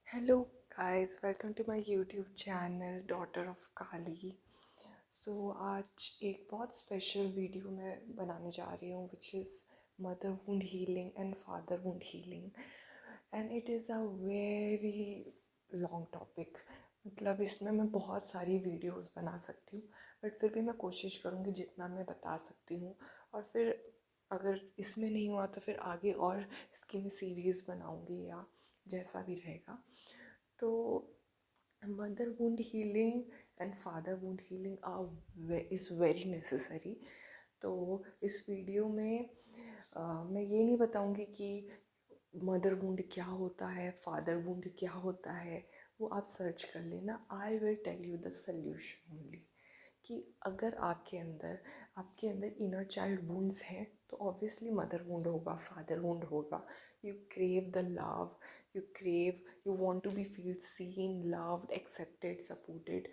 Hello guys, welcome to my YouTube channel daughter of Kali. So आज एक बहुत special video मैं बनाने जा रही हूँ which is mother wound healing and father wound healing. And it is a very long topic. मतलब इसमें मैं बहुत सारी वीडियोस बना सकती हूँ, बट फिर भी मैं कोशिश करूँगी जितना मैं बता सकती हूँ। और फिर अगर इसमें नहीं हुआ तो फिर आगे और इसकी मैं सीरीज़ बनाऊँगी या जैसा भी रहेगा। तो mother wound healing and father wound healing is very necessary. तो इस वीडियो में मैं ये नहीं बताऊंगी कि मदर वुंड क्या होता है, फादर वुंड क्या होता है। वो आप सर्च कर लेना। I will tell you the solution only. कि अगर आपके अंदर इनर चाइल्ड वुंड्स हैं तो ऑब्वियसली मदर वुंड होगा, फादर वुंड होगा। You crave the love, you want to be feel seen, loved, accepted, supported,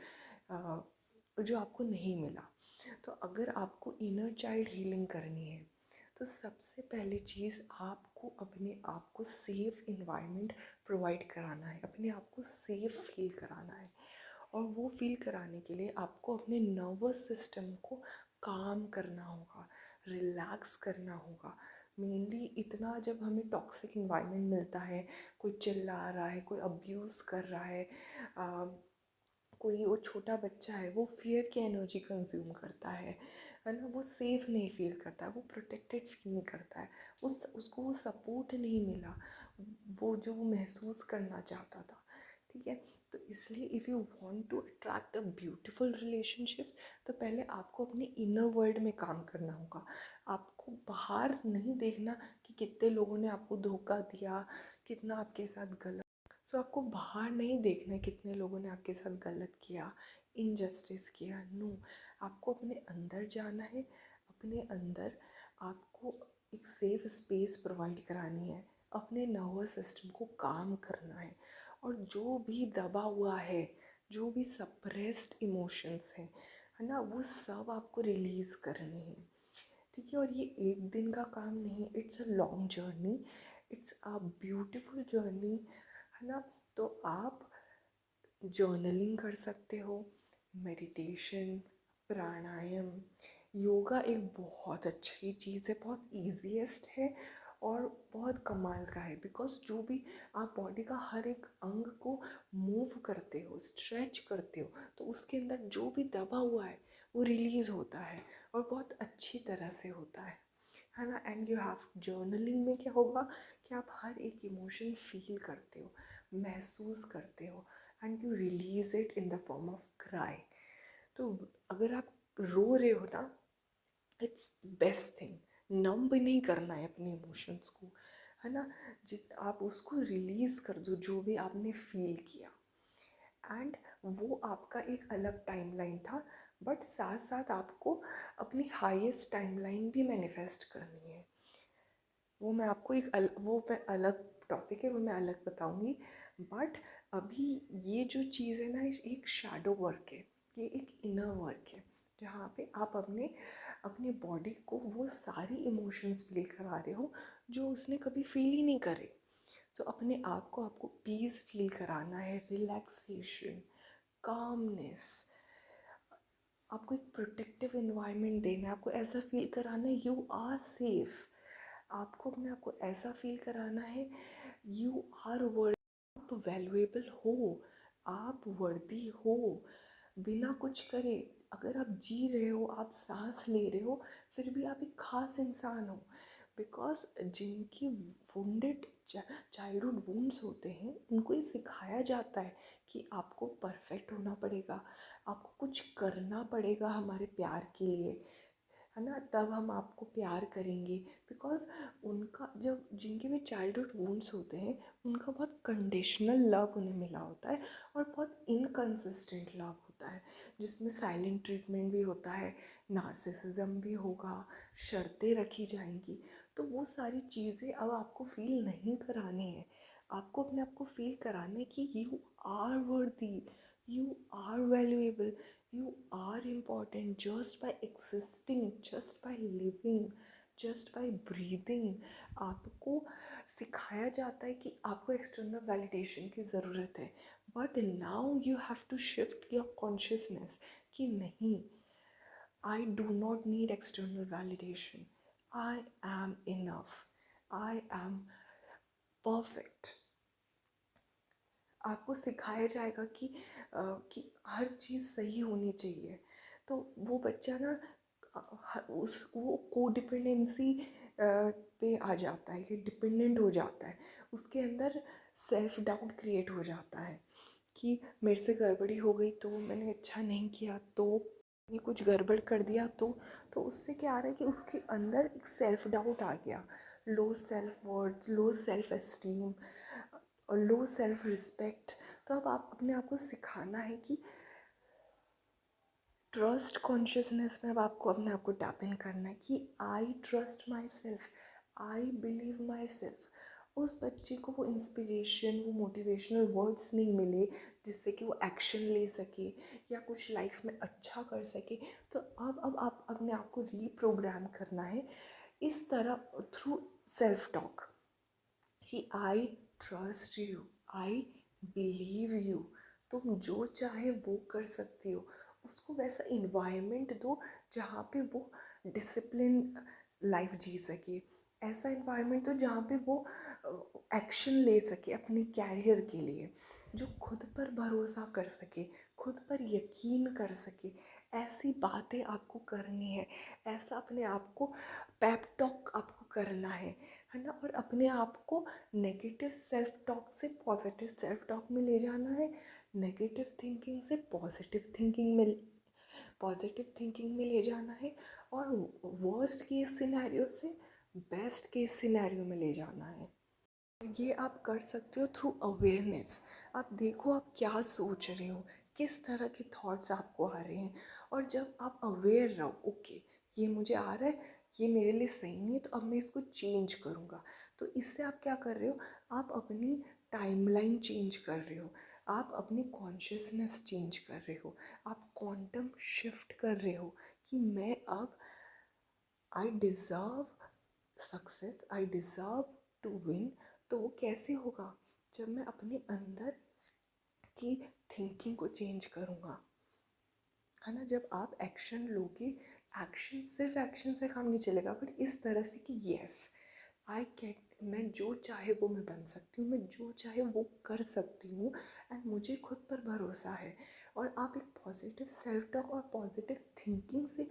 जो आपको नहीं मिला। तो अगर आपको इनर चाइल्ड हीलिंग करनी है तो सबसे पहली चीज़ आपको अपने आप को सेफ़ इन्वायरमेंट प्रोवाइड कराना है, अपने आप को सेफ़ फील कराना है। और वो फील कराने के लिए आपको अपने नर्वस सिस्टम को काम करना होगा, रिलैक्स करना होगा। मेनली इतना जब हमें टॉक्सिक इन्वायरमेंट मिलता है, कोई चिल्ला रहा है, कोई अब्यूज़ कर रहा है, कोई वो छोटा बच्चा है वो फियर की एनर्जी कंज्यूम करता है ना, वो सेफ़ नहीं फील करता है, वो प्रोटेक्टेड फील नहीं करता है, उसको वो सपोर्ट नहीं मिला, वो जो वो महसूस करना चाहता था। ठीक है। तो इसलिए if you want to attract a beautiful relationships तो पहले आपको अपने इनर वर्ल्ड में काम करना होगा। आपको बाहर नहीं देखना कि कितने लोगों ने आपको धोखा दिया, कितना आपके साथ गलत। सो आपको बाहर नहीं देखना है कितने लोगों ने आपके साथ गलत किया, इनजस्टिस किया। नो, आपको अपने अंदर जाना है। अपने अंदर आपको एक सेफ स्पेस प्रोवाइड करानी है, अपने नर्वस सिस्टम को काम करना है। और जो भी दबा हुआ है, जो भी सप्रेस्ड इमोशंस हैं, है ना, वो सब आपको रिलीज़ करने हैं। ठीक है। और ये एक दिन का काम नहीं, it's a long journey, it's a beautiful journey, है ना। तो आप जर्नलिंग कर सकते हो, मेडिटेशन, प्राणायाम, योगा एक बहुत अच्छी चीज़ है, बहुत ईजीएस्ट है और बहुत कमाल का है। बिकॉज जो भी आप बॉडी का हर एक अंग को मूव करते हो, स्ट्रेच करते हो, तो उसके अंदर जो भी दबा हुआ है वो रिलीज़ होता है और बहुत अच्छी तरह से होता है ना। एंड यू हैव जर्नलिंग में क्या होगा कि आप हर एक इमोशन फील करते हो, महसूस करते हो, and you release it in the form of cry. तो अगर आप रो रहे हो ना, इट्स बेस्ट थिंग। नम भी नहीं करना है अपने इमोशंस को, है ना। जित आप उसको रिलीज़ कर दो जो भी आपने फील किया। एंड वो आपका एक अलग टाइमलाइन था, बट साथ साथ आपको अपनी हाईएस्ट टाइमलाइन भी मैनिफेस्ट करनी है। वो मैं आपको वो मैं अलग टॉपिक है, वो मैं अलग बताऊंगी। बट अभी ये जो चीज़ है ना, एक शैडो वर्क है, ये एक इनर वर्क है, जहाँ पे आप अपने अपने बॉडी को वो सारी इमोशंस फील करा रहे हो जो उसने कभी फील ही नहीं करे। तो अपने आप को आपको पीस फील कराना है, रिलैक्सेशन, कामनेस। आपको एक प्रोटेक्टिव इन्वायरमेंट देना है, आपको ऐसा फील कराना है यू आर सेफ। आपको अपने आप को ऐसा फील कराना है यू आर वर्थ, आप वैल्यूएबल हो, आप वर्दी हो, बिना कुछ करे। अगर आप जी रहे हो, आप सांस ले रहे हो, फिर भी आप एक ख़ास इंसान हो। बिकॉज जिनकी वुंडेड चाइल्डहुड वुंड्स होते हैं उनको ये सिखाया जाता है कि आपको परफेक्ट होना पड़ेगा, आपको कुछ करना पड़ेगा हमारे प्यार के लिए, है ना, तब हम आपको प्यार करेंगे। बिकॉज उनका जब जिनके भी चाइल्डहुड वुंड्स होते हैं उनका बहुत कंडीशनल लव उन्हें मिला होता है और बहुत इनकन्सिस्टेंट लव होता है, जिसमें साइलेंट ट्रीटमेंट भी होता है, नार्सिसिज्म भी होगा, शर्तें रखी जाएंगी। तो वो सारी चीज़ें अब आपको फील नहीं करानी है। आपको अपने आप को फील कराना है कि you are worthy, you are valuable, you are important just by existing, just by living, just by breathing आपको सिखाया जाता है कि आपको एक्सटर्नल वैलिडेशन की ज़रूरत है। But now you have to shift your consciousness कि नहीं, I do not need external validation, I am enough, I am perfect. आपको सिखाया जाएगा कि हर चीज़ सही होनी चाहिए। तो वो बच्चा ना वो कोडिपेंडेंसी पे आ जाता है, ये डिपेंडेंट हो जाता है। उसके अंदर सेल्फ डाउट क्रिएट हो जाता है कि मेरे से गड़बड़ी हो गई तो, मैंने अच्छा नहीं किया तो, ये कुछ गड़बड़ कर दिया तो उससे क्या आ रहा है कि उसके अंदर एक सेल्फ डाउट आ गया, low self worth, low self esteem और लो सेल्फ रिस्पेक्ट। तो अब आप अपने आप को सिखाना है कि ट्रस्ट कॉन्शियसनेस में अब आपको अपने आप को टैप इन करना है कि I trust my self, I believe my self. उस बच्चे को वो इंस्पिरेशन, वो मोटिवेशनल वर्ड्स नहीं मिले जिससे कि वो एक्शन ले सके या कुछ लाइफ में अच्छा कर सके। तो अब आप अपने आप को रीप्रोग्राम करना है इस तरह थ्रू सेल्फ टॉक कि I trust you, I believe you, तुम जो चाहे वो कर सकती हो। उसको वैसा इन्वायरमेंट दो जहाँ पे वो डिसिप्लिन लाइफ जी सके, ऐसा इन्वायरमेंट दो जहाँ पे वो एक्शन ले सके अपने कैरियर के लिए, जो खुद पर भरोसा कर सके, खुद पर यकीन कर सके। ऐसी बातें आपको करनी है, ऐसा अपने आप को पेप टॉक आपको करना है ना। और अपने आप को नेगेटिव सेल्फ टॉक से पॉजिटिव सेल्फ टॉक में ले जाना है, नेगेटिव थिंकिंग से पॉजिटिव थिंकिंग में ले जाना है, और वर्स्ट केस सिनेरियो से बेस्ट केस सिनेरियो में ले जाना है। ये आप कर सकते हो थ्रू अवेयरनेस। आप देखो आप क्या सोच रहे हो, किस तरह के थॉट्स आपको आ रहे हैं, और जब आप अवेयर रहो, ओके ये मुझे आ रहा है, ये मेरे लिए सही नहीं है, तो अब मैं इसको चेंज करूँगा। तो इससे आप क्या कर रहे हो, आप अपनी टाइमलाइन चेंज कर रहे हो, आप अपनी कॉन्शियसनेस चेंज कर रहे हो, आप क्वांटम शिफ्ट कर रहे हो कि मैं अब I deserve success, I deserve to win. तो वो कैसे होगा, जब मैं अपने अंदर की थिंकिंग को चेंज करूँगा, है ना। जब आप एक्शन लोगे, एक्शन सिर्फ एक्शन से काम नहीं चलेगा, बट इस तरह से कि येस आई कैन, मैं जो चाहे वो मैं बन सकती हूँ, मैं जो चाहे वो कर सकती हूँ, एंड मुझे खुद पर भरोसा है। और आप एक पॉजिटिव सेल्फ टॉक और पॉजिटिव थिंकिंग से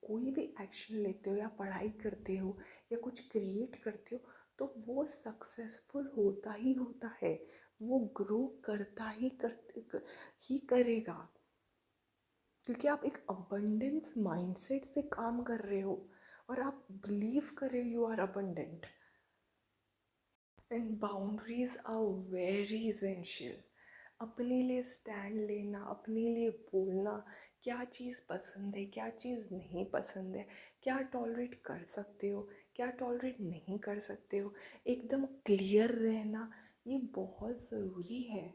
कोई भी एक्शन लेते हो या पढ़ाई करते हो या कुछ क्रिएट करते हो, तो वो सक्सेसफुल होता ही होता है, वो ग्रो करता ही करेगा, क्योंकि आप एक अबंडेंस माइंडसेट से काम कर रहे हो और आप बिलीव कर रहे हो you are abundant. And boundaries are very essential. अपने लिए स्टैंड लेना, अपने लिए बोलना, क्या चीज़ पसंद है, क्या चीज़ नहीं पसंद है, क्या टॉलरेट कर सकते हो, क्या टॉलरेट नहीं कर सकते हो, एकदम क्लियर रहना, ये बहुत ज़रूरी है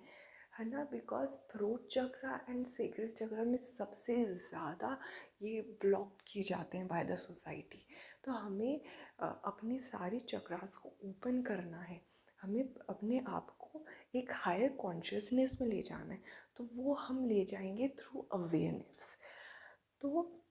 ना। Because throat chakra and sacral chakra में सबसे ज़्यादा ये ब्लॉक किए जाते हैं बाय द सोसाइटी। तो हमें अपने सारे चक्रास को ओपन करना है, हमें अपने आप को एक हायर कॉन्शियसनेस में ले जाना है। तो वो हम ले जाएंगे थ्रू अवेयरनेस। तो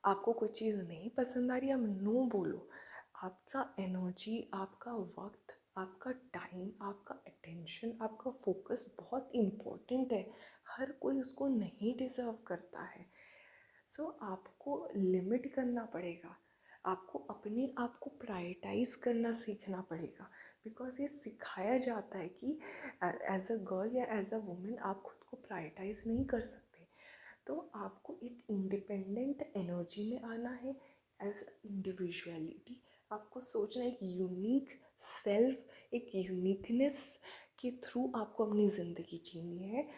आपको कोई चीज़ नहीं पसंद आ रही, आप नो बोलो। आपका एनर्जी, आपका वक्त, आपका टाइम, आपका अटेंशन, आपका फोकस बहुत इम्पोर्टेंट है, हर कोई उसको नहीं डिज़र्व करता है। सो आपको लिमिट करना पड़ेगा, आपको अपने आप को प्रायोरिटाइज करना सीखना पड़ेगा। बिकॉज ये सिखाया जाता है कि एज अ गर्ल या एज अ वुमेन आप खुद को प्रायोरिटाइज नहीं कर सकते। तो आपको एक इंडिपेंडेंट एनर्जी में आना है, एज इंडिविजुअलिटी आपको सोचना, एक यूनिक सेल्फ, एक यूनिकनेस के थ्रू आपको अपनी ज़िंदगी जीनी है,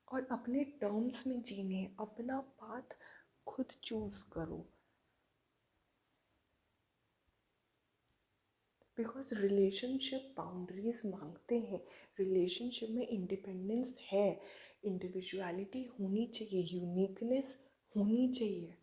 और अपने टर्म्स में जीने हैं, अपना पाथ खुद चूज़ करो। बिकॉज रिलेशनशिप बाउंड्रीज मांगते हैं, रिलेशनशिप में इंडिपेंडेंस है, इंडिविजुअलिटी होनी चाहिए, यूनिकनेस होनी चाहिए।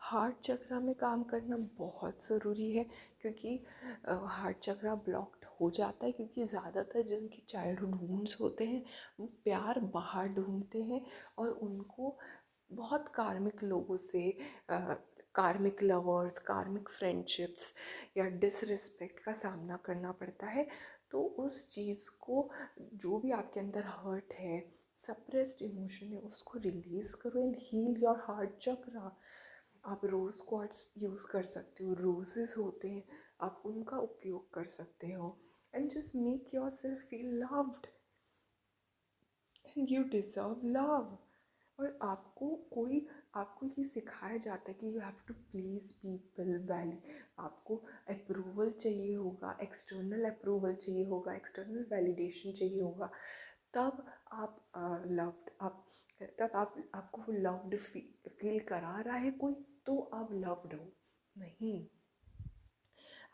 हार्ट चक्रा में काम करना बहुत ज़रूरी है, क्योंकि हार्ट चक्रा ब्लॉक्ड हो जाता है क्योंकि ज़्यादातर जिनके चाइल्डहुड वुंड्स होते हैं वो प्यार बाहर ढूंढते हैं और उनको बहुत कार्मिक लोगों से, कार्मिक लवर्स, कार्मिक फ्रेंडशिप्स या डिसरिस्पेक्ट का सामना करना पड़ता है। तो उस चीज़ को, जो भी आपके अंदर हर्ट है, सप्रेस्ड इमोशन है, उसको रिलीज़ करो एंड हील योर हार्ट चक्रा। आप रोज़ क्वार्ट्स यूज़ कर सकते हो, रोजेस होते हैं, आप उनका उपयोग कर सकते हो and just make yourself feel loved and you deserve love. और आपको ये सिखाया जाता है कि you have to please people value, आपको अप्रूवल चाहिए होगा, एक्सटर्नल अप्रूवल चाहिए होगा, एक्सटर्नल वैलिडेशन चाहिए होगा, तब आप लव्ड, आप तब आपको वो लव्ड फील करा रहा है कोई, तो आप लव्ड हो। नहीं,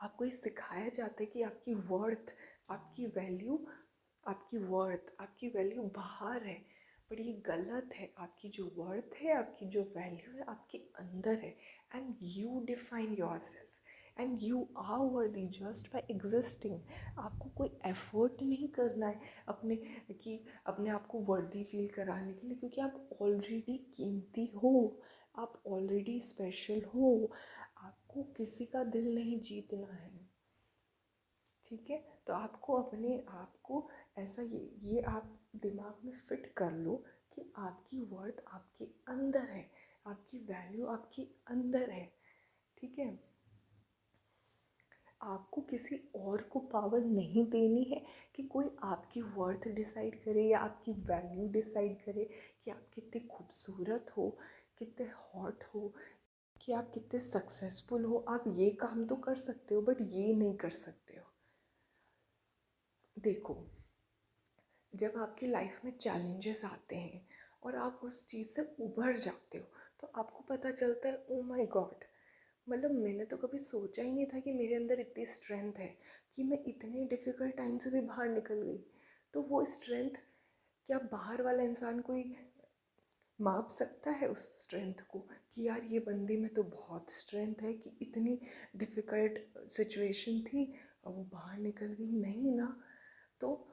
आपको ये सिखाया जाता है कि आपकी वर्थ, आपकी वैल्यू, आपकी वैल्यू बाहर है, पर ये गलत है। आपकी जो वर्थ है, आपकी जो वैल्यू है, आपके अंदर है and you define yourself and you are worthy just by existing. आपको कोई एफर्ट नहीं करना है अपने आप को वर्दी फील कराने के लिए, क्योंकि आप ऑलरेडी कीमती हो, आप ऑलरेडी स्पेशल हो। आपको किसी का दिल नहीं जीतना है, ठीक है? तो आपको अपने आप को ऐसा, ये आप दिमाग में फिट कर लो कि आपकी वर्थ आपके अंदर है, आपकी वैल्यू आपके अंदर है, ठीक है? आपको किसी और को पावर नहीं देनी है कि कोई आपकी वर्थ डिसाइड करे या आपकी वैल्यू डिसाइड करे कि आप कितने खूबसूरत हो, कितने हॉट हो, कि आप कितने सक्सेसफुल हो। आप ये काम तो कर सकते हो बट ये नहीं कर सकते हो। देखो, जब आपकी लाइफ में चैलेंजेस आते हैं और आप उस चीज़ से उभर जाते हो, तो आपको पता चलता है ओ माय गॉड, मतलब मैंने तो कभी सोचा ही नहीं था कि मेरे अंदर इतनी स्ट्रेंथ है कि मैं इतने डिफ़िकल्ट टाइम से भी बाहर निकल गई। तो वो स्ट्रेंथ, क्या बाहर वाला इंसान कोई माप सकता है उस स्ट्रेंथ को कि यार ये बंदी में तो बहुत स्ट्रेंथ है कि इतनी डिफ़िकल्ट सिचुएशन थी और वो बाहर निकल गई? नहीं ना। तो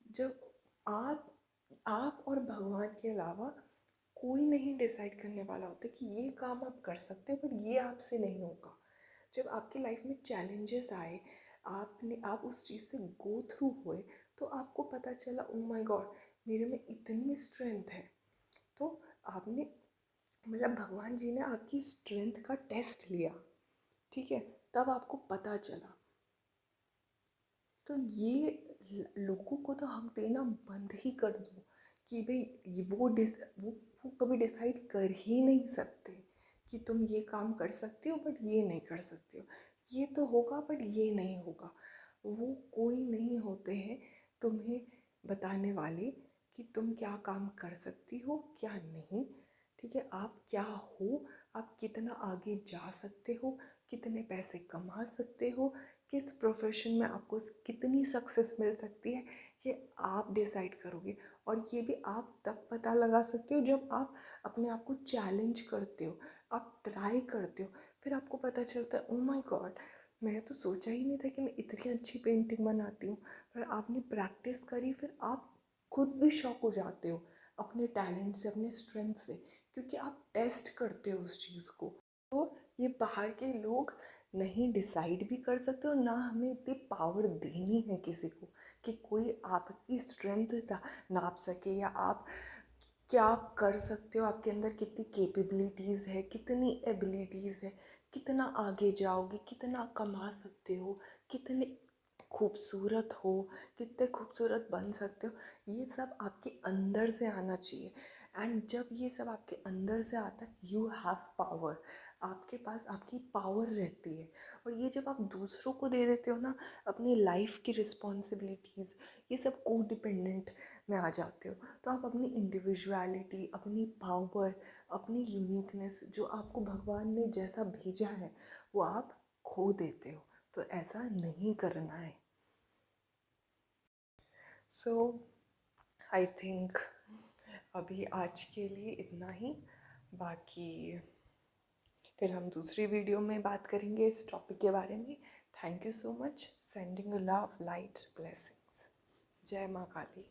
जब आप और भगवान के अलावा कोई नहीं डिसाइड करने वाला होता कि ये काम आप कर सकते हो, पर ये आपसे नहीं होगा। जब आपकी लाइफ में चैलेंजेस आए, आप उस चीज़ से गो थ्रू हुए, तो आपको पता चला ओ माय गॉड, मेरे में इतनी स्ट्रेंथ है। तो आपने, मतलब भगवान जी ने आपकी स्ट्रेंथ का टेस्ट लिया, ठीक है? तब आपको पता चला। तो ये लोगों को तो हम देना बंद ही कर दो कि भाई वो कभी डिसाइड कर ही नहीं सकते कि तुम ये काम कर सकते हो बट ये नहीं कर सकते हो, ये तो होगा बट ये नहीं होगा। वो कोई नहीं होते हैं तुम्हें बताने वाले कि तुम क्या काम कर सकती हो, क्या नहीं, ठीक है? आप क्या हो, आप कितना आगे जा सकते हो, कितने पैसे कमा सकते हो, किस प्रोफेशन में आपको कितनी सक्सेस मिल सकती है, ये आप डिसाइड करोगे। और ये भी आप तब पता लगा सकते हो जब आप अपने आप को चैलेंज करते हो, आप ट्राई करते हो, फिर आपको पता चलता है ओ माय गॉड, मैंने तो सोचा ही नहीं था कि मैं इतनी अच्छी पेंटिंग बनाती हूँ। पर आपने प्रैक्टिस करी, फिर आप खुद भी शॉक हो जाते हो अपने टैलेंट से, अपने स्ट्रेंथ से, क्योंकि आप टेस्ट करते हो उस चीज़ को। तो ये बाहर के लोग नहीं डिसाइड भी कर सकते और ना हमें इतनी पावर देनी है किसी को कि कोई आपकी स्ट्रेंथ नाप सके या आप क्या कर सकते हो, आपके अंदर कितनी कैपेबिलिटीज़ है, कितनी एबिलिटीज़ है, कितना आगे जाओगे, कितना कमा सकते हो, कितने खूबसूरत हो, कितने खूबसूरत बन सकते हो, ये सब आपके अंदर से आना चाहिए। एंड जब ये सब आपके अंदर से आता है, यू हैव पावर, आपके पास आपकी पावर रहती है। और ये जब आप दूसरों को दे देते हो ना, अपनी लाइफ की रिस्पॉन्सिबिलिटीज़, ये सब को डिपेंडेंट में आ जाते हो, तो आप अपनी इंडिविजुअलिटी, अपनी पावर, अपनी यूनिकनेस, जो आपको भगवान ने जैसा भेजा है वो आप खो देते हो। तो ऐसा नहीं करना है। सो आई थिंक अभी आज के लिए इतना ही। बाकी फिर हम दूसरी वीडियो में बात करेंगे इस टॉपिक के बारे में। Thank you so much. Sending love, light, blessings. जय माँ काली।